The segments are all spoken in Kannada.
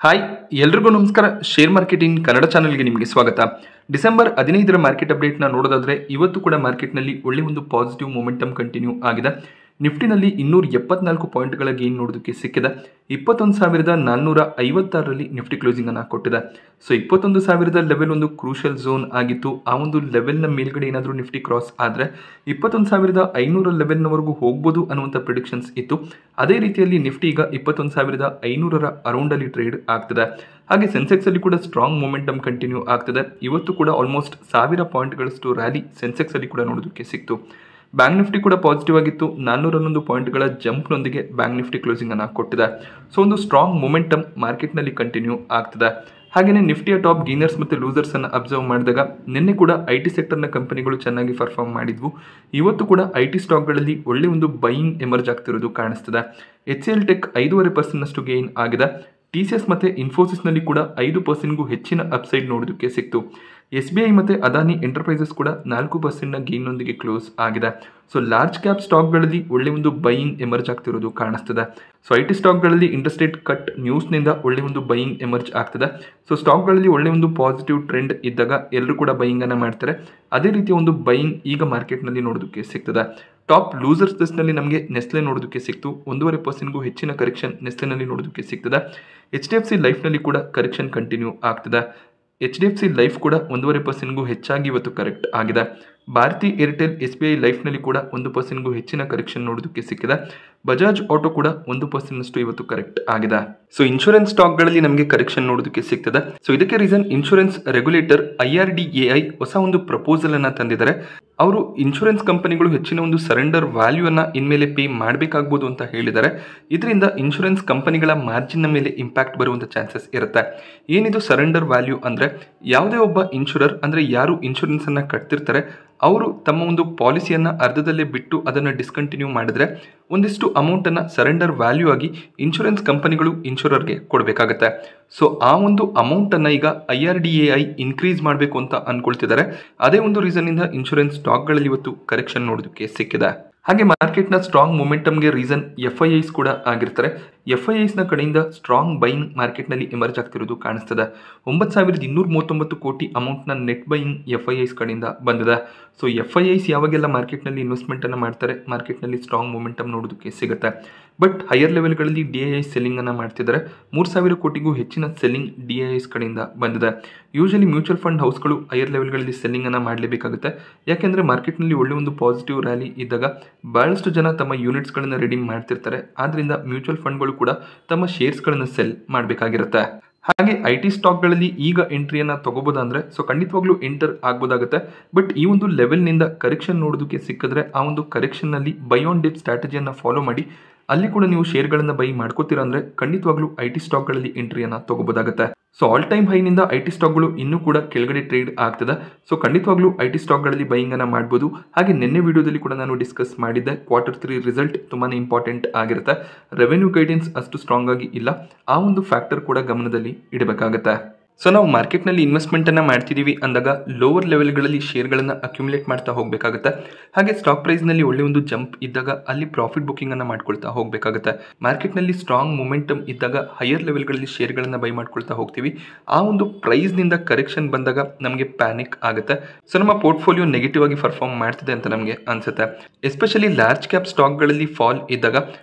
ಹಾಯ್ ಎಲ್ರಿಗೂ ನಮಸ್ಕಾರ. ಶೇರ್ ಮಾರ್ಕೆಟಿಂಗ್ ಕನ್ನಡ ಚಾನೆಲ್ಗೆ ನಿಮಗೆ ಸ್ವಾಗತ. ಡಿಸೆಂಬರ್ 15ರ ಮಾರ್ಕೆಟ್ ಅಪ್ಡೇಟ್ನ ನೋಡೋದಾದ್ರೆ ಇವತ್ತು ಕೂಡ ಮಾರ್ಕೆಟ್ನಲ್ಲಿ ಒಳ್ಳೆ ಒಂದು ಪಾಸಿಟಿವ್ ಮೊಮೆಂಟಮ್ ಕಂಟಿನ್ಯೂ ಆಗಿದೆ. ನಿಫ್ಟಿನಲ್ಲಿ 274 ಪಾಯಿಂಟ್ಗಳ ಗೇನ್ ನೋಡೋದಕ್ಕೆ ಸಿಕ್ಕಿದೆ. 21,456ರಲ್ಲಿ ನಿಫ್ಟಿ ಕ್ಲೋಸಿಂಗ್ ಅನ್ನು ಕೊಟ್ಟಿದೆ. ಸೊ 21,000 ಲೆವೆಲ್ ಒಂದು ಕ್ರೂಷಿಯಲ್ ಝೋನ್ ಆಗಿತ್ತು. ಆ ಒಂದು ಲೆವೆಲ್ನ ಮೇಲ್ಗಡೆ ಏನಾದರೂ ನಿಫ್ಟಿ ಕ್ರಾಸ್ ಆದರೆ 21,500 ಲೆವೆಲ್ನವರೆಗೂ ಹೋಗ್ಬೋದು ಅನ್ನುವಂಥ ಪ್ರಿಡಿಕ್ಷನ್ಸ್ ಇತ್ತು. ಅದೇ ರೀತಿಯಲ್ಲಿ ನಿಫ್ಟಿ ಈಗ 21,500ರ ಅರೌಂಡಲ್ಲಿ ಟ್ರೇಡ್ ಆಗ್ತಿದೆ. ಹಾಗೆ ಸೆನ್ಸೆಕ್ಸ್ ಅಲ್ಲಿ ಕೂಡ ಸ್ಟ್ರಾಂಗ್ ಮೊಮೆಂಟಮ್ ಕಂಟಿನ್ಯೂ ಆಗ್ತಿದೆ. ಇವತ್ತು ಕೂಡ ಆಲ್ಮೋಸ್ಟ್ 1000 ಪಾಯಿಂಟ್ಗಳಷ್ಟು ರ್ಯಾಲಿ ಸೆನ್ಸೆಕ್ಸ್ ಅಲ್ಲಿ ಕೂಡ ನೋಡೋದಕ್ಕೆ ಸಿಕ್ತು. ಬ್ಯಾಂಕ್ ನಿಫ್ಟಿ ಕೂಡ ಪಾಸಿಟಿವ್ ಆಗಿತ್ತು. 411 ಪಾಯಿಂಟ್ಗಳ ಜಂಪ್ನೊಂದಿಗೆ ಬ್ಯಾಂಕ್ ನಿಫ್ಟಿ ಕ್ಲೋಸಿಂಗ್ ಅನ್ನು ಕೊಟ್ಟಿದೆ. ಸೊ ಒಂದು ಸ್ಟ್ರಾಂಗ್ ಮೊಮೆಂಟಮ್ ಮಾರ್ಕೆಟ್ನಲ್ಲಿ ಕಂಟಿನ್ಯೂ ಆಗ್ತಿದೆ. ಹಾಗೆಯೇ ನಿಫ್ಟಿಯ ಟಾಪ್ ಗೇನರ್ಸ್ ಮತ್ತು ಲೂಸರ್ಸ್ ಅನ್ನು ಅಬ್ಸರ್ವ್ ಮಾಡಿದಾಗ ನಿನ್ನೆ ಕೂಡ ಐಟಿ ಸೆಕ್ಟರ್ನ ಕಂಪನಿಗಳು ಚೆನ್ನಾಗಿ ಪರ್ಫಾರ್ಮ್ ಮಾಡಿದ್ವು. ಇವತ್ತು ಕೂಡ ಐಟಿ ಸ್ಟಾಕ್ಗಳಲ್ಲಿ ಒಳ್ಳೆ ಒಂದು ಬೈಯಿಂಗ್ ಎಮರ್ಜ್ ಆಗ್ತಿರೋದು ಕಾಣಿಸ್ತಿದೆ. HCL ಟೆಕ್ 5.5% ಗೇನ್ ಆಗಿದೆ. TCS ಮತ್ತು ಇನ್ಫೋಸಿಸ್ನಲ್ಲಿ ಕೂಡ 5%ಗೂ ಹೆಚ್ಚಿನ ಅಪ್ಸೈಡ್ ನೋಡೋದಕ್ಕೆ ಸಿಕ್ತು. SBI ಮತ್ತು ಅದಾನಿ ಎಂಟರ್ಪ್ರೈಸಸ್ ಕೂಡ 4%ನ ಗೇನ್ನೊಂದಿಗೆ ಕ್ಲೋಸ್ ಆಗಿದೆ. ಸೊ ಲಾರ್ಜ್ ಕ್ಯಾಪ್ ಸ್ಟಾಕ್ಗಳಲ್ಲಿ ಒಳ್ಳೆ ಒಂದು ಬೈಯಿಂಗ್ ಎಮರ್ಜ್ ಆಗ್ತಿರೋದು ಕಾಣಿಸ್ತಿದೆ. ಸೊ ಐಟಿ ಸ್ಟಾಕ್ಗಳಲ್ಲಿ ಇಂಟ್ರೆಸ್ಟ್ ರೇಟ್ ಕಟ್ ನ್ಯೂಸ್ನಿಂದ ಒಳ್ಳೆ ಒಂದು ಬೈಯಿಂಗ್ ಎಮರ್ಜ್ ಆಗ್ತಿದೆ. ಸೊ ಸ್ಟಾಕ್ಗಳಲ್ಲಿ ಒಳ್ಳೆ ಒಂದು ಪಾಸಿಟಿವ್ ಟ್ರೆಂಡ್ ಇದ್ದಾಗ ಎಲ್ಲರೂ ಕೂಡ ಬೈಯಿಂಗ್ ಅನ್ನು ಮಾಡ್ತಾರೆ. ಅದೇ ರೀತಿಯ ಒಂದು ಬೈಯಿಂಗ್ ಈಗ ಮಾರ್ಕೆಟ್ನಲ್ಲಿ ನೋಡೋದಕ್ಕೆ ಸಿಗ್ತದೆ. ಟಾಪ್ ಲೂಸರ್ಸ್ ಲಿಸ್ಟ್ನಲ್ಲಿ ನಮಗೆ ನೆಸ್ಲೆ ನೋಡೋದಕ್ಕೆ ಸಿಕ್ತು. 1.5%ಗೂ ಹೆಚ್ಚಿನ ಕರೆಕ್ಷನ್ ನೆಸ್ಲೆನಲ್ಲಿ ನೋಡೋದಕ್ಕೆ ಸಿಗ್ತದೆ. HDFC ಲೈಫ್ನಲ್ಲಿ ಕೂಡ ಕರೆಕ್ಷನ್ ಕಂಟಿನ್ಯೂ ಆಗ್ತಿದೆ. HDFC ಲೈಫ್ ಕೂಡ 1.5%ಗೂ ಹೆಚ್ಚಾಗಿ ಇವತ್ತು ಕರೆಕ್ಟ್ ಆಗಿದೆ. ಭಾರತಿ ಏರ್ಟೆಲ್ SBI ಲೈಫ್ನಲ್ಲಿ ಕೂಡ 1%ಗೂ ಹೆಚ್ಚಿನ ಕರೆಕ್ಷನ್ ನೋಡೋದಕ್ಕೆ ಸಿಕ್ಕಿದೆ. ಬಜಾಜ್ ಆಟೋ ಕೂಡ 1%ನಷ್ಟು ಇವತ್ತು ಕರೆಕ್ಟ್ ಆಗಿದೆ. ಸೊ ಇನ್ಶೂರೆನ್ಸ್ ಸ್ಟಾಕ್ಗಳಲ್ಲಿ ನಮಗೆ ಕರೆಕ್ಷನ್ ನೋಡೋದಕ್ಕೆ ಸಿಗ್ತದೆ. ಸೊ ಇದಕ್ಕೆ ರೀಸನ್ ಇನ್ಶೂರೆನ್ಸ್ ರೆಗ್ಯುಲೇಟರ್ IRDAI ಹೊಸ ಒಂದು ಪ್ರಪೋಸಲ್ ಅನ್ನ ತಂದಿದ್ದಾರೆ. ಅವರು ಇನ್ಶೂರೆನ್ಸ್ ಕಂಪನಿಗಳು ಹೆಚ್ಚಿನ ಒಂದು ಸರೆಂಡರ್ ವ್ಯಾಲ್ಯೂ ಅನ್ನ ಇನ್ಮೇಲೆ ಪೇ ಮಾಡಬೇಕಾಗಬಹುದು ಅಂತ ಹೇಳಿದ್ದಾರೆ. ಇದರಿಂದ ಇನ್ಶೂರೆನ್ಸ್ ಕಂಪನಿಗಳ ಮಾರ್ಜಿನ್ ಮೇಲೆ ಇಂಪ್ಯಾಕ್ಟ್ ಬರುವಂತ ಚಾನ್ಸಸ್ ಇರುತ್ತೆ. ಏನಿದು ಸರೆಂಡರ್ ವ್ಯಾಲ್ಯೂ ಅಂದ್ರೆ ಯಾವುದೇ ಒಬ್ಬ ಇನ್ಶೂರರ್ ಅಂದ್ರೆ ಯಾರು ಇನ್ಶೂರೆನ್ಸ್ ಅನ್ನ ಕಟ್ತಿರ್ತಾರೆ ಅವರು ತಮ್ಮ ಒಂದು ಪಾಲಿಸಿಯನ್ನ ಅರ್ಧದಲ್ಲೇ ಬಿಟ್ಟು ಅದನ್ನು ಡಿಸ್ಕಂಟಿನ್ಯೂ ಮಾಡಿದ್ರೆ ಒಂದಿಷ್ಟು ಅಮೌಂಟನ್ನು ಸರೆಂಡರ್ ವ್ಯಾಲ್ಯೂ ಆಗಿ ಇನ್ಶೂರೆನ್ಸ್ ಕಂಪನಿಗಳು ಇನ್ಶೂರರ್ಗೆ ಕೊಡಬೇಕಾಗತ್ತೆ. ಸೊ ಆ ಒಂದು ಅಮೌಂಟನ್ನು ಈಗ IRDAI ಇನ್ಕ್ರೀಸ್ ಮಾಡಬೇಕು ಅಂತ ಅನ್ಕೊಳ್ತಿದ್ದಾರೆ. ಅದೇ ಒಂದು ರೀಸನ್ನಿಂದ ಇನ್ಶೂರೆನ್ಸ್ ಸ್ಟಾಕ್ಗಳಲ್ಲಿ ಇವತ್ತು ಕರೆಕ್ಷನ್ ನೋಡೋದಕ್ಕೆ ಸಿಕ್ಕಿದೆ. ಹಾಗೆ ಮಾರ್ಕೆಟ್ನ ಸ್ಟ್ರಾಂಗ್ ಮೊಮೆಂಟಮ್ಗೆ ರೀಸನ್ FIIs ಕೂಡ ಆಗಿರ್ತಾರೆ. FIIsನ ಕಡೆಯಿಂದ ಸ್ಟ್ರಾಂಗ್ ಬೈಯಿಂಗ್ ಮಾರ್ಕೆಟ್ನಲ್ಲಿ ಎಮರ್ಜ್ ಆಗ್ತಿರೋದು ಕಾಣಿಸ್ತದೆ. 9,239 ಕೋಟಿ ಅಮೌಂಟ್ನ ನೆಟ್ ಬೈಯಿಂಗ್ FIIs ಕಡೆಯಿಂದ ಬಂದಿದೆ. ಸೊ FIIs ಯಾವಾಗೆಲ್ಲ ಮಾರ್ಕೆಟ್ನಲ್ಲಿ ಇನ್ವೆಸ್ಟ್ಮೆಂಟನ್ನು ಮಾಡ್ತಾರೆ ಮಾರ್ಕೆಟ್ನಲ್ಲಿ ಸ್ಟ್ರಾಂಗ್ ಮೊಮೆಂಟಮ್ ನೋಡೋದಕ್ಕೆ ಸಿಗುತ್ತೆ. ಬಟ್ ಹೈಯರ್ ಲೆವೆಲ್ಗಳಲ್ಲಿ DIIs ಸೆಲ್ಲಿಂಗನ್ನು ಮಾಡ್ತಿದ್ದಾರೆ. 3,000 ಕೋಟಿಗೂ ಹೆಚ್ಚಿನ ಸೆಲ್ಲಿಂಗ್ DIIs ಕಡೆಯಿಂದ ಬಂದಿದೆ. ಯೂಶಲಿ ಮ್ಯೂಚುವಲ್ ಫಂಡ್ ಹೌಸ್ಗಳು ಹೈಯರ್ ಲೆವೆಲ್ಗಳಲ್ಲಿ ಸೆಲ್ಲಿಂಗನ್ನು ಮಾಡಲೇಬೇಕಾಗುತ್ತೆ. ಯಾಕೆಂದರೆ ಮಾರ್ಕೆಟ್ನಲ್ಲಿ ಒಳ್ಳೆ ಒಂದು ಪಾಸಿಟಿವ್ ರ್ಯಾಲಿ ಇದ್ದಾಗ ಬಹಳಷ್ಟು ಜನ ತಮ್ಮ ಯೂನಿಟ್ಸ್ಗಳನ್ನು ರೆಡೀಮ್ ಮಾಡ್ತಿರ್ತಾರೆ. ಆದ್ದರಿಂದ ಮ್ಯೂಚುವಲ್ ಫಂಡ್ಗಳು ಕೂಡ ತಮ್ಮ ಶೇರ್ಸ್ಗಳನ್ನು ಸೆಲ್ ಮಾಡಬೇಕಾಗಿರುತ್ತೆ. ಹಾಗೆ ಐಟಿ ಸ್ಟಾಕ್ಗಳಲ್ಲಿ ಈಗ ಎಂಟ್ರಿಯನ್ನು ತಗೋಬೋದಂದ್ರೆ ಸೊ ಖಂಡಿತವಾಗ್ಲೂ ಎಂಟರ್ ಆಗ್ಬೋದಾಗುತ್ತೆ. ಬಟ್ ಈ ಒಂದು ಲೆವೆಲ್ನಿಂದ ಕರೆಕ್ಷನ್ ನೋಡೋದಕ್ಕೆ ಸಿಕ್ಕಿದ್ರೆ ಆ ಒಂದು ಕರೆಕ್ಷನ್ನಲ್ಲಿ ಬೈ ಆನ್ ಡಿಪ್ ಸ್ಟ್ರಾಟಜಿಯನ್ನು ಫಾಲೋ ಮಾಡಿ ಅಲ್ಲಿ ಕೂಡ ನೀವು ಶೇರ್ಗಳನ್ನು ಬೈ ಮಾಡ್ಕೋತೀರಾ ಅಂದರೆ ಖಂಡಿತವಾಗ್ಲೂ ಐಟಿ ಸ್ಟಾಕ್ಗಳಲ್ಲಿ ಎಂಟ್ರಿಯನ್ನು ತಗೋಬೋದಾಗುತ್ತೆ. ಸೊ ಆಲ್ ಟೈಮ್ ಹೈನಿಂದ ಐಟಿ ಸ್ಟಾಕ್ಗಳು ಇನ್ನೂ ಕೂಡ ಕೆಳಗಡೆ ಟ್ರೇಡ್ ಆಗ್ತದೆ. ಸೊ ಖಂಡಿತವಾಗ್ಲೂ ಐಟಿ ಸ್ಟಾಕ್ಗಳಲ್ಲಿ ಬೈಯಿಂಗನ್ನು ಮಾಡ್ಬೋದು. ಹಾಗೆ ನಿನ್ನೆ ವಿಡಿಯೋದಲ್ಲಿ ಕೂಡ ನಾನು ಡಿಸ್ಕಸ್ ಮಾಡಿದ್ದೆ Q3 ರಿಸಲ್ಟ್ ತುಂಬಾ ಇಂಪಾರ್ಟೆಂಟ್ ಆಗಿರುತ್ತೆ. ರೆವೆನ್ಯೂ ಗೈಡೆನ್ಸ್ ಅಷ್ಟು ಸ್ಟ್ರಾಂಗ್ ಆಗಿ ಇಲ್ಲ. ಆ ಒಂದು ಫ್ಯಾಕ್ಟರ್ ಕೂಡ ಗಮನದಲ್ಲಿ ಇಡಬೇಕಾಗುತ್ತೆ. ಸೊ ನಾವು ಮಾರ್ಕೆಟ್ನಲ್ಲಿ ಇನ್ವೆಸ್ಟ್ಮೆಂಟನ್ನು ಮಾಡ್ತಿದ್ದೀವಿ ಅಂದಾಗ ಲೋವರ್ ಲೆವೆಲ್ಗಳಲ್ಲಿ ಶೇರ್ಗಳನ್ನು ಅಕ್ಯುಮುಲೇಟ್ ಮಾಡ್ತಾ ಹೋಗಬೇಕಾಗುತ್ತೆ. ಹಾಗೆ ಸ್ಟಾಕ್ ಪ್ರೈಸ್ನಲ್ಲಿ ಒಳ್ಳೆ ಒಂದು ಜಂಪ್ ಇದ್ದಾಗ ಅಲ್ಲಿ ಪ್ರಾಫಿಟ್ ಬುಕ್ಕಿಂಗನ್ನು ಮಾಡ್ಕೊಳ್ತಾ ಹೋಗಬೇಕಾಗುತ್ತೆ. ಮಾರ್ಕೆಟ್ನಲ್ಲಿ ಸ್ಟ್ರಾಂಗ್ ಮೊಮೆಂಟಮ್ ಇದ್ದಾಗ ಹೈಯರ್ ಲೆವೆಲ್ಗಳಲ್ಲಿ ಶೇರ್ಗಳನ್ನು ಬೈ ಮಾಡ್ಕೊಳ್ತಾ ಹೋಗ್ತೀವಿ. ಆ ಒಂದು ಪ್ರೈಸ್ನಿಂದ ಕರೆಕ್ಷನ್ ಬಂದಾಗ ನಮಗೆ ಪ್ಯಾನಿಕ್ ಆಗುತ್ತೆ. ಸೊ ನಮ್ಮ ಪೋರ್ಟ್ಫೋಲಿಯೋ ನೆಗೆಟಿವ್ ಆಗಿ ಪರ್ಫಾರ್ಮ್ ಮಾಡ್ತಿದೆ ಅಂತ ನಮಗೆ ಅನಿಸುತ್ತೆ. ಎಸ್ಪೆಷಲಿ ಲಾರ್ಜ್ ಕ್ಯಾಪ್ ಸ್ಟಾಕ್ಗಳಲ್ಲಿ ಫಾಲ್ ಇದ್ದಾಗ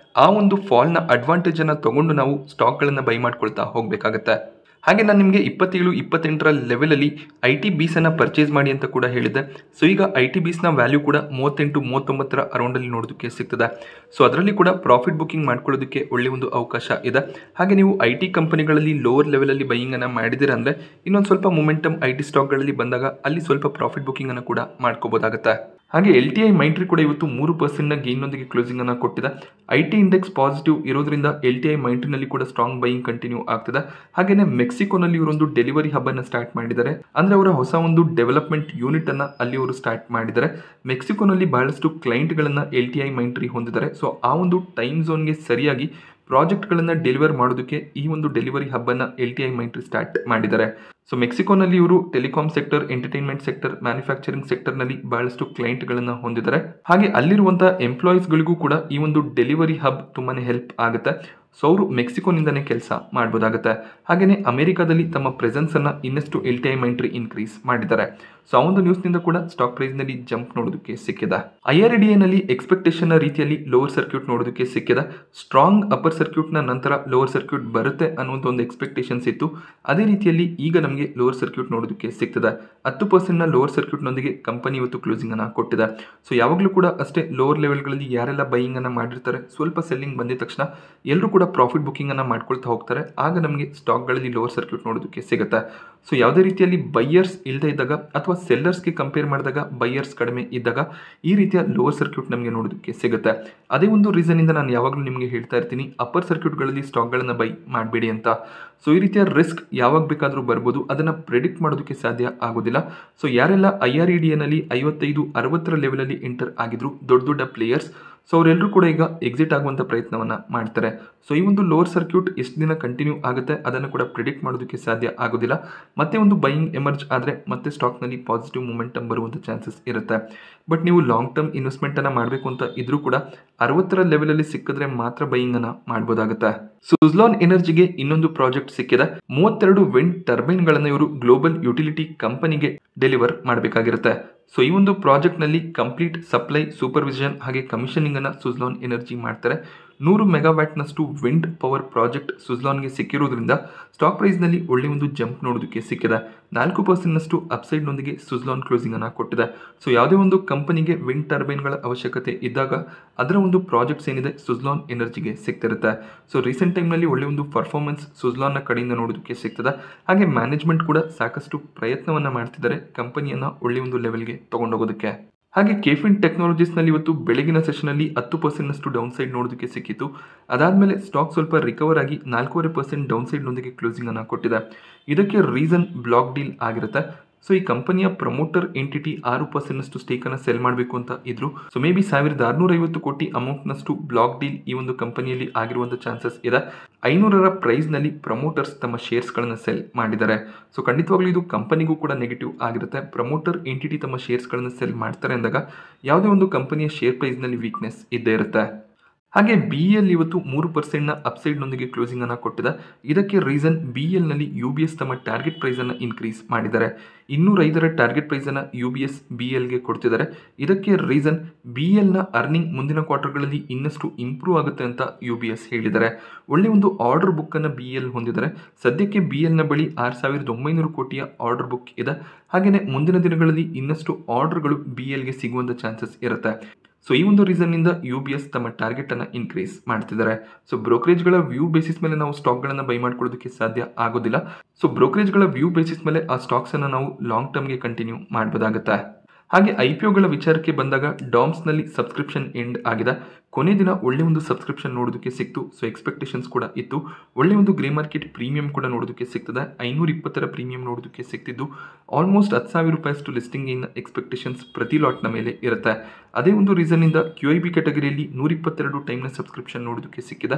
ಆ ಒಂದು ಫಾಲ್ನ ಅಡ್ವಾಂಟೇಜನ್ನು ತಗೊಂಡು ನಾವು ಸ್ಟಾಕ್ಗಳನ್ನು ಬೈ ಮಾಡ್ಕೊಳ್ತಾ ಹೋಗಬೇಕಾಗುತ್ತೆ. ಹಾಗೆ ನಾನು ನಿಮಗೆ 27-28ರ ಲೆವೆಲಲ್ಲಿ ITBSನ್ನು ಪರ್ಚೇಸ್ ಮಾಡಿ ಅಂತ ಕೂಡ ಹೇಳಿದ್ದೆ. ಸೊ ಈಗ ITBSನ ವ್ಯಾಲ್ಯೂ ಕೂಡ 38-39ರ ಅರೌಂಡಲ್ಲಿ ನೋಡೋದಕ್ಕೆ ಸಿಗ್ತದೆ. ಸೊ ಅದರಲ್ಲಿ ಕೂಡ ಪ್ರಾಫಿಟ್ ಬುಕ್ಕಿಂಗ್ ಮಾಡ್ಕೊಳ್ಳೋದಕ್ಕೆ ಒಳ್ಳೆಯ ಒಂದು ಅವಕಾಶ ಇದೆ. ಹಾಗೆ ನೀವು IT ಕಂಪನಿಗಳಲ್ಲಿ ಲೋವರ್ ಲೆವೆಲಲ್ಲಿ ಬೈಯಿಂಗನ್ನು ಮಾಡಿದಿರ ಅಂದರೆ ಇನ್ನೊಂದು ಸ್ವಲ್ಪ ಮೊಮೆಂಟಮ್ IT ಸ್ಟಾಕ್ಗಳಲ್ಲಿ ಬಂದಾಗ ಅಲ್ಲಿ ಸ್ವಲ್ಪ ಪ್ರಾಫಿಟ್ ಬುಕ್ಕಿಂಗನ್ನು ಕೂಡ ಮಾಡ್ಕೋಬೋದಾಗುತ್ತೆ. ಹಾಗೆ LTI ಮೈಂಟ್ರಿ ಕೂಡ ಇವತ್ತು 3%ನ ಗೇನ್ನೊಂದಿಗೆ ಕ್ಲೋಸಿಂಗ್ ಅನ್ನು ಕೊಟ್ಟಿದೆ. IT ಇಂಡೆಕ್ಸ್ ಪಾಸಿಟಿವ್ ಇರೋದ್ರಿಂದ LTI ಮೈಂಟ್ರಿನಲ್ಲಿ ಕೂಡ ಸ್ಟ್ರಾಂಗ್ ಬೈಯಿಂಗ್ ಕಂಟಿನ್ಯೂ ಆಗ್ತದೆ. ಹಾಗೆಯೇ ಮೆಕ್ಸಿಕೋನಲ್ಲಿ ಇವರೊಂದು ಡೆಲಿವರಿ ಹಬ್ ಅನ್ನು ಸ್ಟಾರ್ಟ್ ಮಾಡಿದ್ದಾರೆ. ಅಂದ್ರೆ ಅವರ ಹೊಸ ಒಂದು ಡೆವಲಪ್ಮೆಂಟ್ ಯೂನಿಟ್ ಅನ್ನ ಅಲ್ಲಿ ಅವರು ಸ್ಟಾರ್ಟ್ ಮಾಡಿದ್ದಾರೆ. ಮೆಕ್ಸಿಕೋನಲ್ಲಿ ಬಹಳಷ್ಟು ಕ್ಲೈಂಟ್ಗಳನ್ನು LTI ಮೈಂಟ್ರಿ ಹೊಂದಿದ್ದಾರೆ. ಸೊ ಆ ಒಂದು ಟೈಮ್ ಝೋನ್ಗೆ ಸರಿಯಾಗಿ ಪ್ರಾಜೆಕ್ಟ್ಗಳನ್ನು ಡೆಲಿವರ್ ಮಾಡೋದಕ್ಕೆ ಈ ಒಂದು ಡೆಲಿವರಿ ಹಬ್ ಅನ್ನು LTI ಮೈಂಟ್ರಿ ಸ್ಟಾರ್ಟ್ ಮಾಡಿದ್ದಾರೆ. ಸೊ ಮೆಕ್ಸಿಕೋನಲ್ಲಿ ಇವರು telecom sector, entertainment sector, manufacturing ಸೆಕ್ಟರ್ನಲ್ಲಿ ಬಹಳಷ್ಟು ಕ್ಲೈಂಟ್ಗಳನ್ನು ಹೊಂದಿದ್ದಾರೆ. ಹಾಗೆ ಅಲ್ಲಿರುವಂತಹ ಎಂಪ್ಲಾಯೀಸ್ಗಳಿಗೂ ಕೂಡ ಈ ಒಂದು ಡೆಲಿವರಿ ಹಬ್ ತುಂಬಾನೇ ಹೆಲ್ಪ್ ಆಗುತ್ತೆ. ಸೊ ಅವರು ಮೆಕ್ಸಿಕೋನಿಂದನೇ ಕೆಲಸ ಮಾಡ್ಬೋದಾಗುತ್ತೆ. ಹಾಗೆಯೇ ಅಮೆರಿಕಾದಲ್ಲಿ ತಮ್ಮ ಪ್ರೆಸೆನ್ಸನ್ನು ಇನ್ನಷ್ಟು LTI ಎಂಟ್ರಿ ಇನ್ಕ್ರೀಸ್ ಮಾಡಿದ್ದಾರೆ. ಸೊ ಆ ಒಂದು ನ್ಯೂಸ್ನಿಂದ ಕೂಡ ಸ್ಟಾಕ್ ಪ್ರೈಸ್ನಲ್ಲಿ ಜಂಪ್ ನೋಡೋದಕ್ಕೆ ಸಿಕ್ಕಿದೆ. IRDAನಲ್ಲಿ ಎಕ್ಸ್ಪೆಕ್ಟೇಷನ್ನ ರೀತಿಯಲ್ಲಿ ಲೋವರ್ ಸರ್ಕ್ಯೂಟ್ ನೋಡೋದಕ್ಕೆ ಸಿಕ್ಕಿದೆ. ಸ್ಟ್ರಾಂಗ್ ಅಪ್ಪರ್ ಸರ್ಕ್ಯೂಟ್ನ ನಂತರ ಲೋವರ್ ಸರ್ಕ್ಯೂಟ್ ಬರುತ್ತೆ ಅನ್ನುವಂಥ ಒಂದು ಎಕ್ಸ್ಪೆಕ್ಟೇಷನ್ಸ್ ಇತ್ತು. ಅದೇ ರೀತಿಯಲ್ಲಿ ಈಗ ನಮಗೆ ಲೋವರ್ ಸರ್ಕ್ಯೂಟ್ ನೋಡೋದಕ್ಕೆ ಸಿಗ್ತದೆ. 10% ಲೋವರ್ ಸರ್ಕ್ಯೂಟ್ನೊಂದಿಗೆ ಕಂಪನಿ ಇವತ್ತು ಕ್ಲೋಸಿಂಗನ್ನು ಕೊಟ್ಟಿದೆ. ಸೊ ಯಾವಾಗಲೂ ಕೂಡ ಅಷ್ಟೇ ಲೋವರ್ ಲೆವೆಲ್ಗಳಲ್ಲಿ ಯಾರೆಲ್ಲ ಬೈಯಿಂಗನ್ನು ಮಾಡಿರ್ತಾರೆ, ಸ್ವಲ್ಪ ಸೆಲ್ಲಿಂಗ್ ಬಂದಿದ ತಕ್ಷಣ ಎಲ್ಲರೂ ಕೂಡ ಪ್ರಾಫಿಟ್ ಬುಕ್ಕಿಂಗನ್ನು ಮಾಡ್ಕೊಳ್ತಾ ಹೋಗ್ತಾರೆ. ಆಗ ನಮಗೆ ಸ್ಟಾಕ್ಗಳಲ್ಲಿ ಲೋವರ್ ಸರ್ಕ್ಯೂಟ್ ನೋಡೋದಕ್ಕೆ ಸಿಗುತ್ತೆ. ಸೊ ಯಾವುದೇ ರೀತಿಯಲ್ಲಿ ಬೈಯರ್ಸ್ ಇಲ್ಲದೆ ಇದ್ದಾಗ ಅಥವಾ ಸೆಲ್ಲರ್ಸ್ಗೆ ಕಂಪೇರ್ ಮಾಡಿದಾಗ ಬೈಯರ್ಸ್ ಕಡಿಮೆ ಇದ್ದಾಗ ಈ ರೀತಿಯ ಲೋವರ್ ಸರ್ಕ್ಯೂಟ್ ನಮಗೆ ನೋಡೋದಕ್ಕೆ ಸಿಗುತ್ತೆ. ಅದೇ ಒಂದು ರೀಸನ್ನಿಂದ ನಾನು ಯಾವಾಗಲೂ ನಿಮಗೆ ಹೇಳ್ತಾ ಇರ್ತೀನಿ, ಅಪ್ಪರ್ ಸರ್ಕ್ಯೂಟ್ಗಳಲ್ಲಿ ಸ್ಟಾಕ್ಗಳನ್ನು ಬೈ ಮಾಡಬೇಡಿ ಅಂತ. ಸೊ ಈ ರೀತಿಯ ರಿಸ್ಕ್ ಯಾವಾಗ ಬೇಕಾದರೂ ಬರ್ಬೋದು, ಅದನ್ನು ಪ್ರೆಡಿಕ್ಟ್ ಮಾಡೋದಕ್ಕೆ ಸಾಧ್ಯ ಆಗೋದಿಲ್ಲ. ಸೊ ಯಾರೆಲ್ಲ IRDAನಲ್ಲಿ 55-60 ಲೆವೆಲಲ್ಲಿ ಎಂಟರ್ ಆಗಿದ್ರು ದೊಡ್ಡ ದೊಡ್ಡ ಪ್ಲೇಯರ್ಸ್, ಸೊ ಅವರೆಲ್ಲರೂ ಕೂಡ ಈಗ ಎಕ್ಸಿಟ್ ಆಗುವಂಥ ಪ್ರಯತ್ನವನ್ನು ಮಾಡ್ತಾರೆ. ಸೊ ಈ ಒಂದು ಲೋವರ್ ಸರ್ಕ್ಯೂಟ್ ಎಷ್ಟು ದಿನ ಕಂಟಿನ್ಯೂ ಆಗುತ್ತೆ ಅದನ್ನು ಕೂಡ ಪ್ರಿಡಿಕ್ಟ್ ಮಾಡೋದಕ್ಕೆ ಸಾಧ್ಯ ಆಗೋದಿಲ್ಲ. ಮತ್ತೆ ಒಂದು ಬೈಯಿಂಗ್ ಎಮರ್ಜ್ ಆದರೆ ಮತ್ತೆ ಸ್ಟಾಕ್ನಲ್ಲಿ ಪಾಸಿಟಿವ್ ಮೊಮೆಂಟಮ್ ಬರುವಂಥ ಚಾನ್ಸಸ್ ಇರುತ್ತೆ. ಬಟ್ ನೀವು ಲಾಂಗ್ ಟರ್ಮ್ ಇನ್ವೆಸ್ಟ್ಮೆಂಟನ್ನು ಮಾಡಬೇಕು ಅಂತ ಇದ್ರೂ ಕೂಡ 60 ಲೆವೆಲಲ್ಲಿ ಸಿಕ್ಕಿದ್ರೆ ಮಾತ್ರ ಬೈಯಿಂಗನ್ನು ಮಾಡ್ಬೋದಾಗುತ್ತೆ. ಸುಜ್ಲಾನ್ ಎನರ್ಜಿಗೆ ಇನ್ನೊಂದು ಪ್ರಾಜೆಕ್ಟ್ ಸಿಕ್ಕಿದೆ. 32 ವಿಂಡ್ ಟರ್ಬೈನ್ಗಳನ್ನು ಇವರು ಗ್ಲೋಬಲ್ ಯುಟಿಲಿಟಿ ಕಂಪನಿಗೆ ಡೆಲಿವರ್ ಮಾಡಬೇಕಾಗಿರುತ್ತೆ. ಸೊ ಈ ಒಂದು ಪ್ರಾಜೆಕ್ಟ್ನಲ್ಲಿ ಕಂಪ್ಲೀಟ್ ಸಪ್ಲೈ, ಸೂಪರ್ವಿಷನ್ ಹಾಗೆ ಕಮಿಷನಿಂಗನ್ನು ಸುಜ್ಲಾನ್ ಎನರ್ಜಿ ಮಾಡ್ತಾರೆ. 100 ಮೆಗಾವ್ಯಾಟ್ನಷ್ಟು ವಿಂಡ್ ಪವರ್ ಪ್ರಾಜೆಕ್ಟ್ ಸುಜ್ಲಾನ್ಗೆ ಸಿಕ್ಕಿರೋದ್ರಿಂದ ಸ್ಟಾಕ್ ಪ್ರೈಸ್ನಲ್ಲಿ ಒಳ್ಳೆಯ ಒಂದು ಜಂಪ್ ನೋಡೋದಕ್ಕೆ ಸಿಕ್ಕಿದೆ. 4% ಅಪ್ಸೈಡ್ನೊಂದಿಗೆ ಸುಜ್ಲಾನ್ ಕ್ಲೋಸಿಂಗನ್ನು ಕೊಟ್ಟಿದೆ. ಸೊ ಯಾವುದೇ ಒಂದು ಕಂಪನಿಗೆ ವಿಂಡ್ ಟರ್ಬೈನ್ಗಳ ಅವಶ್ಯಕತೆ ಇದ್ದಾಗ ಅದರ ಒಂದು ಪ್ರಾಜೆಕ್ಟ್ಸ್ ಏನಿದೆ ಸುಜ್ಲಾನ್ ಎನರ್ಜಿಗೆ ಸಿಗ್ತಿರುತ್ತೆ. ಸೊ ರೀಸೆಂಟ್ ಟೈಮ್ನಲ್ಲಿ ಒಳ್ಳೆಯ ಒಂದು ಪರ್ಫಾರ್ಮೆನ್ಸ್ ಸುಜ್ಲಾನ್ನ ಕಡೆಯಿಂದ ನೋಡೋದಕ್ಕೆ ಸಿಗ್ತದೆ. ಹಾಗೆ ಮ್ಯಾನೇಜ್ಮೆಂಟ್ ಕೂಡ ಸಾಕಷ್ಟು ಪ್ರಯತ್ನವನ್ನು ಮಾಡ್ತಿದ್ದಾರೆ ಕಂಪನಿಯನ್ನು ಒಳ್ಳೆಯ ಒಂದು ಲೆವೆಲ್ಗೆ ತಗೊಂಡೋಗೋದಕ್ಕೆ. ಹಾಗೆ ಕೆಫಿನ್ ಟೆಕ್ನಾಲಜೀಸ್ನಲ್ಲಿ ಇವತ್ತು ಬೆಳಗಿನ ಸೆಷನಲ್ಲಿ 10% ಡೌನ್ ಸೈಡ್ ನೋಡೋದಕ್ಕೆ ಸಿಕ್ಕಿತ್ತು. ಅದಾದಮೇಲೆ ಸ್ಟಾಕ್ ಸ್ವಲ್ಪ ರಿಕವರ್ ಆಗಿ 4.5% ಡೌನ್ ಸೈಡ್ನೊಂದಿಗೆ ಕ್ಲೋಸಿಂಗನ್ನು ಕೊಟ್ಟಿದೆ. ಇದಕ್ಕೆ ರೀಸನ್ ಬ್ಲಾಕ್ ಡೀಲ್ ಆಗಿರುತ್ತೆ. ಸೊ ಈ ಕಂಪನಿಯ ಪ್ರಮೋಟರ್ ಎಂಟಿಟಿ 6% ಸ್ಟೇಕನ್ನು ಸೆಲ್ ಮಾಡಬೇಕು ಅಂತ ಇದ್ರು. ಸೊ ಮೇ ಬಿ 1650 ಕೋಟಿ ಅಮೌಂಟ್ನಷ್ಟು ಬ್ಲಾಕ್ ಡೀಲ್ ಈ ಒಂದು ಕಂಪನಿಯಲ್ಲಿ ಆಗಿರುವಂಥ ಚಾನ್ಸಸ್ ಇದೆ. 500ರ ಪ್ರೈಸ್ನಲ್ಲಿ ಪ್ರಮೋಟರ್ಸ್ ತಮ್ಮ ಶೇರ್ಸ್ಗಳನ್ನು ಸೆಲ್ ಮಾಡಿದ್ದಾರೆ. ಸೊ ಖಂಡಿತವಾಗ್ಲೂ ಇದು ಕಂಪನಿಗೂ ಕೂಡ ನೆಗೆಟಿವ್ ಆಗಿರುತ್ತೆ. ಪ್ರಮೋಟರ್ ಎಂಟಿಟಿ ತಮ್ಮ ಶೇರ್ಸ್ಗಳನ್ನು ಸೆಲ್ ಮಾಡ್ತಾರೆ ಅಂದಾಗ ಯಾವುದೇ ಒಂದು ಕಂಪನಿಯ ಶೇರ್ ಪ್ರೈಸ್ನಲ್ಲಿ ವೀಕ್ನೆಸ್ ಇದ್ದೇ ಇರುತ್ತೆ. ಹಾಗೆ BEL ಇವತ್ತು 3% ಅಪ್ಸೈಡ್ನೊಂದಿಗೆ ಕ್ಲೋಸಿಂಗನ್ನು ಕೊಟ್ಟಿದೆ. ಇದಕ್ಕೆ ರೀಸನ್ BELನಲ್ಲಿ UBS ತಮ್ಮ ಟಾರ್ಗೆಟ್ ಪ್ರೈಸನ್ನು ಇನ್ಕ್ರೀಸ್ ಮಾಡಿದ್ದಾರೆ. 205ರ ಟಾರ್ಗೆಟ್ ಪ್ರೈಸನ್ನು UBS BELಗೆ ಕೊಡ್ತಿದ್ದಾರೆ. ಇದಕ್ಕೆ ರೀಸನ್ BELನ ಅರ್ನಿಂಗ್ ಮುಂದಿನ ಕ್ವಾರ್ಟರ್ಗಳಲ್ಲಿ ಇನ್ನಷ್ಟು ಇಂಪ್ರೂವ್ ಆಗುತ್ತೆ ಅಂತ UBS ಹೇಳಿದ್ದಾರೆ. ಒಳ್ಳೆಯ ಒಂದು ಆರ್ಡರ್ ಬುಕ್ಕನ್ನು BEL ಹೊಂದಿದ್ದಾರೆ. ಸದ್ಯಕ್ಕೆ BELನ ಬಳಿ 6900 ಕೋಟಿಯ ಆರ್ಡರ್ ಬುಕ್ ಇದೆ. ಹಾಗೆಯೇ ಮುಂದಿನ ದಿನಗಳಲ್ಲಿ ಇನ್ನಷ್ಟು ಆರ್ಡರ್ಗಳು BELಗೆ ಸಿಗುವಂಥ ಚಾನ್ಸಸ್ ಇರುತ್ತೆ. ಸೊ ಈ ಒಂದು ರೀಸನ್ನಿಂದ UBS ತಮ್ಮ ಟಾರ್ಗೆಟನ್ನು ಇನ್ಕ್ರೀಸ್ ಮಾಡ್ತಿದ್ದಾರೆ. ಸೊ ಬ್ರೋಕರೇಜ್ಗಳ ವ್ಯೂ ಬೇಸಿಸ್ ಮೇಲೆ ನಾವು ಸ್ಟಾಕ್ಗಳನ್ನು ಬೈ ಮಾಡ್ಕೊಳ್ಳೋದಕ್ಕೆ ಸಾಧ್ಯ ಆಗೋದಿಲ್ಲ. ಸೊ ಬ್ರೋಕರೇಜ್ಗಳ ವ್ಯೂ ಬೇಸಿಸ್ ಮೇಲೆ ಆ ಸ್ಟಾಕ್ಸನ್ನು ನಾವು ಲಾಂಗ್ ಟರ್ಮ್ಗೆ ಕಂಟಿನ್ಯೂ ಮಾಡಬಹುದಾಗುತ್ತೆ. ಹಾಗೆ IPOಗಳ ವಿಚಾರಕ್ಕೆ ಬಂದಾಗ ಡಾಮ್ಸ್ನಲ್ಲಿ ಸಬ್ಸ್ಕ್ರಿಪ್ಷನ್ ಎಂಡ್ ಆಗಿದೆ. ಕೊನೆ ದಿನ ಒಳ್ಳೆ ಒಂದು ಸಬ್ಸ್ಕ್ರಿಪ್ಷನ್ ನೋಡೋದಕ್ಕೆ ಸಿಕ್ತು. ಸೊ ಎಕ್ಸ್ಪೆಕ್ಟೇಷನ್ಸ್ ಕೂಡ ಇತ್ತು. ಒಳ್ಳೆ ಒಂದು ಗ್ರೇ ಮಾರ್ಕೆಟ್ ಪ್ರೀಮಿಯಂ ಕೂಡ ನೋಡೋದಕ್ಕೆ ಸಿಗ್ತದೆ. 520ರ ಪ್ರೀಮಿಯಂ ನೋಡೋದಕ್ಕೆ ಸಿಗ್ತಿದ್ದು ಆಲ್ಮೋಸ್ಟ್ 10,000 ರೂಪಾಯಿಷ್ಟು ಲಿಸ್ಟಿಂಗ್ ಇನ್ ಎಕ್ಸ್ಪೆಕ್ಟೇಷನ್ಸ್ ಪ್ರತಿ ಲಾಟ್ನ ಮೇಲೆ ಇರುತ್ತೆ. ಅದೇ ಒಂದು ರೀಸನ್ನಿಂದ QIB ಕ್ಯಾಟಗರಿಯಲ್ಲಿ 122 ಟೈಮ್ನ ಸಬ್ಸ್ಕ್ರಿಪ್ಷನ್ ನೋಡೋದಕ್ಕೆ ಸಿಕ್ಕಿದೆ.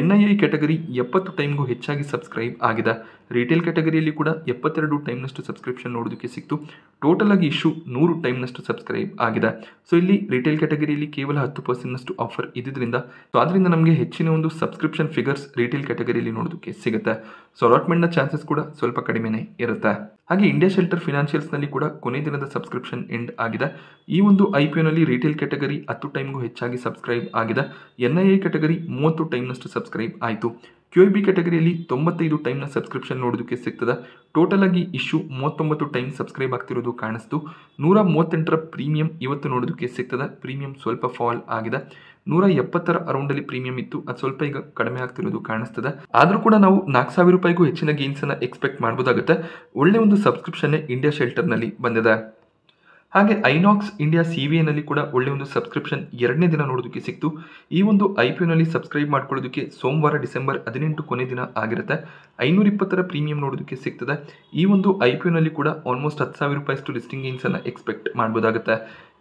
NII ಕ್ಯಾಟಗರಿ 70 ಟೈಮ್ಗೂ ಹೆಚ್ಚಾಗಿ ಸಬ್ಸ್ಕ್ರೈಬ್ ಆಗಿದೆ. ರಿಟೇಲ್ ಕ್ಯಾಟಗರಿಯಲ್ಲಿ ಕೂಡ 72 ಟೈಮ್ನಷ್ಟು ಸಬ್ಸ್ಕ್ರಿಪ್ಷನ್ ನೋಡೋದಕ್ಕೆ ಸಿಕ್ತು. ಟೋಟಲ್ ಆಗಿ ಇಶ್ಯೂ 100 ಟೈಮ್ನಷ್ಟು ಸಬ್ಸ್ಕ್ರೈಬ್ ಆಗಿದೆ. ಸೊ ಇಲ್ಲಿ ರಿಟೇಲ್ ಕ್ಯಾಟಗರಿಯಲ್ಲಿ ಕೇವಲ 10% ಆಫರ್ ಇದ್ದಿದ್ದರಿಂದ ಸೊ ಅದರಿಂದ ನಮಗೆ ಹೆಚ್ಚಿನ ಒಂದು ಸಬ್ಸ್ಕ್ರಿಪ್ಷನ್ ಫಿಗರ್ಸ್ ರಿಟೇಲ್ ಕ್ಯಾಟಗರಿಯಲ್ಲಿ ನೋಡೋದಕ್ಕೆ ಸಿಗುತ್ತೆ. ಸೊ ಅಲಾಟ್ಮೆಂಟ್ನ ಚಾನ್ಸಸ್ ಕೂಡ ಸ್ವಲ್ಪ ಕಡಿಮೆನೇ ಇರುತ್ತೆ. ಹಾಗೆ ಇಂಡಿಯಾ ಶೆಲ್ಟರ್ ಫಿನಾನ್ಷಿಯಲ್ಸ್ನಲ್ಲಿ ಕೂಡ ಕೊನೆ ದಿನದ ಸಬ್ಸ್ಕ್ರಿಪ್ಷನ್ ಎಂಡ್ ಆಗಿದೆ. ಈ ಒಂದು IPOನಲ್ಲಿ ರಿಟೇಲ್ ಕ್ಯಾಟಗರಿ 10 ಟೈಮ್ಗೂ ಹೆಚ್ಚಾಗಿ ಸಬ್ಸ್ಕ್ರೈಬ್ ಆಗಿದೆ. NII ಕ್ಯಾಟಗರಿ 30 ಟೈಮ್ನಷ್ಟು ಸಬ್ಸ್ಕ್ರೈಬ್ ಆಯಿತು. QIB ಕ್ಯಾಟಗರಿಯಲ್ಲಿ 95 ಟೈಮ್ನ ಸಬ್ಸ್ಕ್ರಿಪ್ಷನ್ ನೋಡೋದಕ್ಕೆ ಸಿಗ್ತದೆ. ಟೋಟಲ್ ಆಗಿ ಇಶ್ಯೂ 39 ಟೈಮ್ ಸಬ್ಸ್ಕ್ರೈಬ್ ಆಗ್ತಿರೋದು ಕಾಣಿಸ್ತು. 138ರ ಪ್ರೀಮಿಯಂ ಇವತ್ತು ನೋಡೋದಕ್ಕೆ ಸಿಗ್ತದೆ. ಪ್ರೀಮಿಯಂ ಸ್ವಲ್ಪ ಫಾಲ್ ಆಗಿದೆ. 170ರ ಅರೌಂಡಲ್ಲಿ ಪ್ರೀಮಿಯಂ ಇತ್ತು, ಅದು ಸ್ವಲ್ಪ ಈಗ ಕಡಿಮೆ ಆಗ್ತಿರೋದು ಕಾಣಿಸ್ತದೆ. ಆದರೂ ಕೂಡ ನಾವು 4,000 ರೂಪಾಯಿಗೂ ಹೆಚ್ಚಿನ ಗೇನ್ಸನ್ನು ಎಕ್ಸ್ಪೆಕ್ಟ್ ಮಾಡ್ಬೋದಾಗುತ್ತೆ. ಒಳ್ಳೆ ಒಂದು ಸಬ್ಸ್ಕ್ರಿಪ್ಷನ್ನೇ ಇಂಡಿಯಾ ಶೆಲ್ಟರ್ನಲ್ಲಿ ಬಂದಿದೆ. ಹಾಗೆ ಐನಾಕ್ಸ್ ಇಂಡಿಯಾ CVAನಲ್ಲಿ ಕೂಡ ಒಳ್ಳೆ ಒಂದು ಸಬ್ಸ್ಕ್ರಿಪ್ಷನ್ 2ನೇ ದಿನ ನೋಡೋದಕ್ಕೆ ಸಿಕ್ತು. ಈ ಒಂದು IPOನಲ್ಲಿ ಸಬ್ಸ್ಕ್ರೈಬ್ ಮಾಡ್ಕೊಳ್ಳೋದಕ್ಕೆ ಸೋಮವಾರ ಡಿಸೆಂಬರ್ 18 ಕೊನೆ ದಿನ ಆಗಿರುತ್ತೆ. 520ರ ಪ್ರೀಮಿಯಂ ನೋಡೋದಕ್ಕೆ ಸಿಗ್ತದೆ. ಈ ಒಂದು IPOನಲ್ಲಿ ಕೂಡ ಆಲ್ಮೋಸ್ಟ್ 10,000 ರೂಪಾಯಿಷ್ಟು ಲಿಸ್ಟಿಂಗ್ ಗೇನ್ಸನ್ನು ಎಕ್ಸ್ಪೆಕ್ಟ್ ಮಾಡ್ಬೋದಾಗುತ್ತೆ.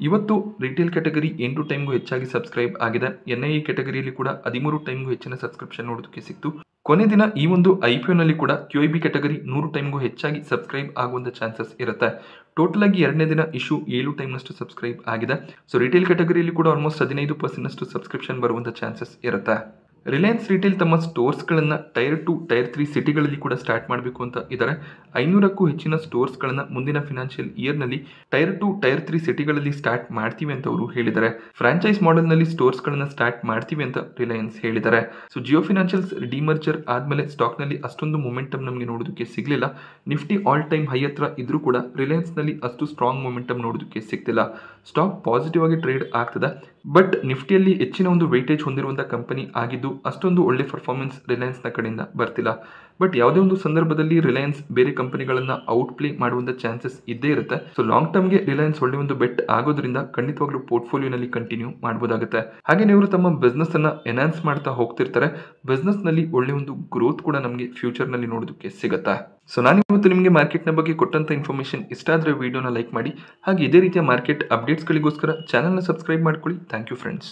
ಇವತ್ತು ರಿಟೇಲ್ ಕ್ಯಾಟಗರಿ 8 ಟೈಮ್ಗೂ ಹೆಚ್ಚಾಗಿ ಸಬ್ಸ್ಕ್ರೈಬ್ ಆಗಿದೆ. NII ಕ್ಯಾಟಗರಿಯಲ್ಲಿ ಕೂಡ 13 ಟೈಮ್ಗೂ ಹೆಚ್ಚಿನ ಸಬ್ಸ್ಕ್ರಿಪ್ಷನ್ ನೋಡೋದಕ್ಕೆ ಸಿಕ್ತು. ಕೊನೆ ದಿನ ಈ ಒಂದು IPOನಲ್ಲಿ ಕೂಡ QIB ಕ್ಯಾಟಗರಿ 100 ಟೈಮ್ಗೂ ಹೆಚ್ಚಾಗಿ ಸಬ್ಸ್ಕ್ರೈಬ್ ಆಗುವಂಥ ಚಾನ್ಸಸ್ ಇರುತ್ತೆ. ಟೋಟಲ್ ಆಗಿ 2ನೇ ದಿನ ಇಶ್ಯೂ 7 ಟೈಮ್ನಷ್ಟು ಸಬ್ಸ್ಕ್ರೈಬ್ ಆಗಿದೆ. ಸೊ ರಿಟೇಲ್ ಕ್ಯಾಟಗರಿಯಲ್ಲಿ ಕೂಡ ಆಲ್ಮೋಸ್ಟ್ 15% ಸಬ್ಸ್ಕ್ರಿಪ್ಷನ್ ಬರುವಂಥ ಚಾನ್ಸಸ್ ಇರುತ್ತೆ. ರಿಲಯನ್ಸ್ ರಿಟೇಲ್ ತಮ್ಮ ಸ್ಟೋರ್ಸ್ಗಳನ್ನು ಟೈರ್ 2 ಟೈರ್ 3 ಸಿಟಿಗಳಲ್ಲಿ ಕೂಡ ಸ್ಟಾರ್ಟ್ ಮಾಡಬೇಕು ಅಂತ ಇದ್ದಾರೆ. 500ಕ್ಕೂ ಹೆಚ್ಚಿನ ಸ್ಟೋರ್ಸ್ಗಳನ್ನು ಮುಂದಿನ ಫಿನಾನ್ಷಿಯಲ್ ಇಯರ್ನಲ್ಲಿ ಟೈರ್ 2 ಟೈರ್ 3 ಸಿಟಿಗಳಲ್ಲಿ ಸ್ಟಾರ್ಟ್ ಮಾಡ್ತೀವಿ ಅಂತ ಅವರು ಹೇಳಿದ್ದಾರೆ. ಫ್ರಾಂಚೈಸ್ ಮಾಡೆಲ್ನಲ್ಲಿ ಸ್ಟೋರ್ಸ್ಗಳನ್ನು ಸ್ಟಾರ್ಟ್ ಮಾಡ್ತೀವಿ ಅಂತ ರಿಲಯನ್ಸ್ ಹೇಳಿದ್ದಾರೆ. ಸೊ ಜಿಯೋ ಫಿನಾನ್ಷಿಯಲ್ಸ್ ಡಿಮರ್ಜರ್ ಆದಮೇಲೆ ಸ್ಟಾಕ್ನಲ್ಲಿ ಅಷ್ಟೊಂದು ಮೊಮೆಂಟಮ್ ನಮಗೆ ನೋಡೋದಕ್ಕೆ ಸಿಗಲಿಲ್ಲ. ನಿಫ್ಟಿ ಆಲ್ ಟೈಮ್ ಹೈ ಹತ್ರ ಇದ್ರೂ ಕೂಡ ರಿಲಯನ್ಸ್ನಲ್ಲಿ ಅಷ್ಟು ಸ್ಟ್ರಾಂಗ್ ಮೊಮೆಂಟಮ್ ನೋಡೋದಕ್ಕೆ ಸಿಗ್ತಿಲ್ಲ. ಸ್ಟಾಕ್ ಪಾಸಿಟಿವ್ ಆಗಿ ಟ್ರೇಡ್ ಆಗ್ತದೆ, ಬಟ್ ನಿಫ್ಟಿಯಲ್ಲಿ ಹೆಚ್ಚಿನ ಒಂದು ವೆಯ್ಟೇಜ್ ಹೊಂದಿರುವಂಥ ಕಂಪನಿ ಆಗಿದ್ದು ಅಷ್ಟೊಂದು ಒಳ್ಳೆ ಪರ್ಫಾರ್ಮೆನ್ಸ್ ರಿಲಯನ್ಸ್ನ ಕಡೆಯಿಂದ ಬರ್ತಿಲ್ಲ. ಬಟ್ ಯಾವುದೇ ಒಂದು ಸಂದರ್ಭದಲ್ಲಿ ರಿಲಯನ್ಸ್ ಬೇರೆ ಕಂಪನಿಗಳನ್ನು ಔಟ್ ಪ್ಲೇ ಮಾಡುವಂಥ ಚಾನ್ಸಸ್ ಇದ್ದೇ ಇರುತ್ತೆ. ಸೊ ಲಾಂಗ್ ಟರ್ಮ್ಗೆ ರಿಲಯನ್ಸ್ ಒಳ್ಳೆ ಒಂದು ಬೆಟ್ ಆಗೋದ್ರಿಂದ ಖಂಡಿತವಾಗ್ಲೂ ಪೋರ್ಟ್ಫೋಲಿಯೋನಲ್ಲಿ ಕಂಟಿನ್ಯೂ ಮಾಡಬಹುದಾಗುತ್ತೆ. ಹಾಗೆ ಇವರು ತಮ್ಮ ಬಿಸ್ನೆಸ್ ಅನ್ನ ಎನ್ಹಾನ್ಸ್ ಮಾಡ್ತಾ ಹೋಗ್ತಿರ್ತಾರೆ. ಬಿಸ್ನೆಸ್ ನಲ್ಲಿ ಒಳ್ಳೆ ಒಂದು ಗ್ರೋತ್ ಕೂಡ ನಮಗೆ ಫ್ಯೂಚರ್ ನಲ್ಲಿ ನೋಡೋದಕ್ಕೆ ಸಿಗುತ್ತೆ. ಸೊ ನಾನು ಇವತ್ತು ನಿಮಗೆ ಮಾರ್ಕೆಟ್ನ ಬಗ್ಗೆ ಕೊಟ್ಟಂತ ಇನ್ಫಾರ್ಮೇಶನ್ ಇಷ್ಟ ಆದರೆ ವಿಡಿಯೋನ ಲೈಕ್ ಮಾಡಿ. ಹಾಗೆ ಇದೇ ರೀತಿಯ ಮಾರ್ಕೆಟ್ ಅಪ್ಡೇಟ್ಸ್ಗಳಿಗೋಸ್ಕರ ಚಾನಲ್ನ ಸಬ್ಸ್ಕ್ರೈಬ್ ಮಾಡ್ಕೊಳ್ಳಿ. Thank you friends.